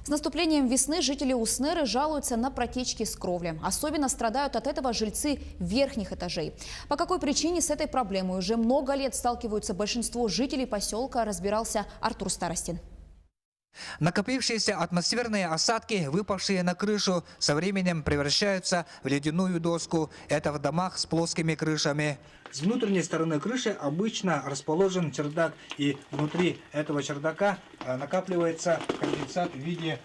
С наступлением весны жители Уснеры жалуются на протечки с кровли. Особенно страдают от этого жильцы верхних этажей. По какой причине с этой проблемой уже много лет сталкиваются большинство жителей поселка, разбирался Артур Старостин. Накопившиеся атмосферные осадки, выпавшие на крышу, со временем превращаются в ледяную доску. Это в домах с плоскими крышами. С внутренней стороны крыши обычно расположен чердак, и внутри этого чердака накапливается конденсат в виде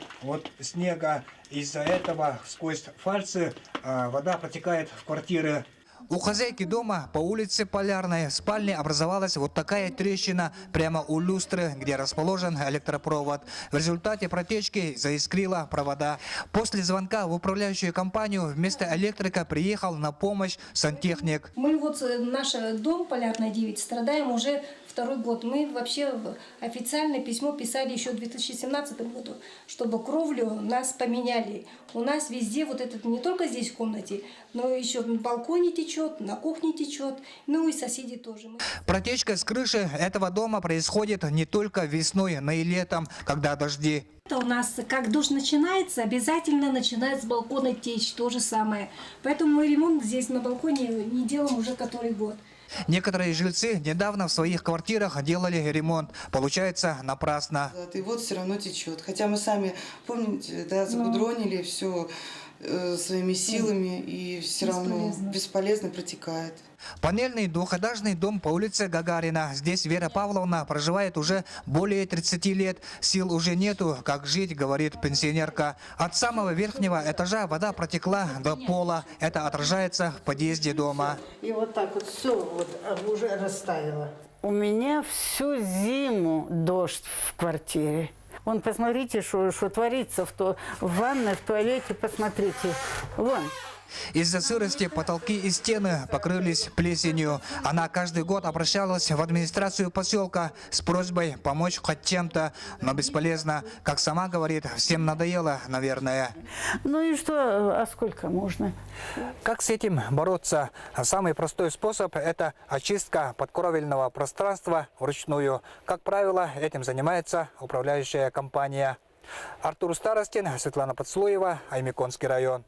снега. Из-за этого сквозь фальцы вода протекает в квартиры. У хозяйки дома по улице Полярной в спальне образовалась вот такая трещина прямо у люстры, где расположен электропровод. В результате протечки заискрила провода. После звонка в управляющую компанию вместо электрика приехал на помощь сантехник. Мы наш дом Полярная 9 страдаем уже второй год. Мы вообще официальное письмо писали еще в 2017 году, чтобы кровлю нас поменяли. У нас везде не только здесь в комнате, но еще на балконе течет, на кухне течет, ну и соседи тоже. Протечка с крыши этого дома происходит не только весной, но и летом, когда дожди. Это у нас, как дождь начинается, обязательно начинает с балкона течь, то же самое. Поэтому мы ремонт здесь на балконе не делаем уже который год. Некоторые жильцы недавно в своих квартирах делали ремонт. Получается, напрасно. И все равно течет. Хотя мы сами, помните, загудронили все своими силами, и все равно бесполезно протекает. Панельный двухэтажный дом по улице Гагарина. Здесь Вера Павловна проживает уже более 30 лет. Сил уже нету, как жить, говорит пенсионерка. От самого верхнего этажа вода протекла до пола. Это отражается в подъезде дома. И вот так вот все уже растаяло. У меня всю зиму дождь в квартире. Вон, посмотрите, что творится в ванной, в туалете, посмотрите. Вон. Из-за сырости потолки и стены покрылись плесенью. Она каждый год обращалась в администрацию поселка с просьбой помочь хоть чем-то, но бесполезно. Как сама говорит, всем надоело, наверное. Ну и что, а сколько можно? Как с этим бороться? Самый простой способ – это очистка подкровельного пространства вручную. Как правило, этим занимается управляющая компания. Артур Старостин, Светлана Поцлуева, Аймиконский район.